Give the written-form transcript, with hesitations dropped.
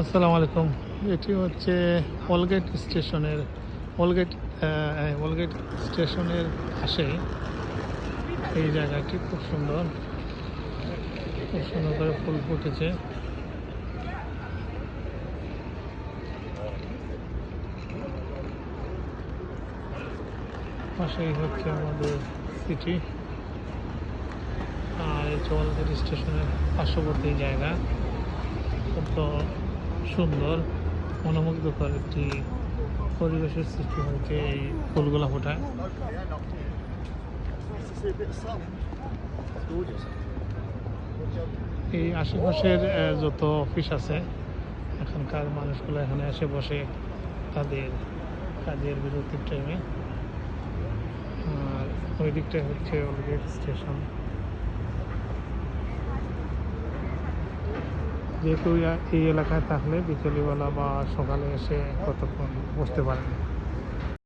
আসসালামু আলাইকুম। এটি হচ্ছে ওলগেট স্টেশনের ওলগেট ওলগেট স্টেশনের পাশে এই জায়গাটি খুব সুন্দর করে ফুল ফুটেছে। পাশেই হচ্ছে আমাদের সিটি, আর এই হচ্ছে ওলগেট স্টেশনের পার্শ্ববর্তী জায়গা। অত্যন্ত সুন্দর মনোমুগ্ধকর একটি পরিবেশের সৃষ্টি হয়েছে এই ফুলগুলা ফোটায়। এই আশেপাশের যত অফিস আছে এখানকার মানুষগুলো এখানে এসে বসে তাদের কাজের বিরতির টাইমে। আর ওই দিকটাই হচ্ছে ওলগেট স্টেশন। যেহেতু এই এলাকায় থাকলে বিকেলবেলা বা সকালে এসে কতক্ষণ বসতে পারেন।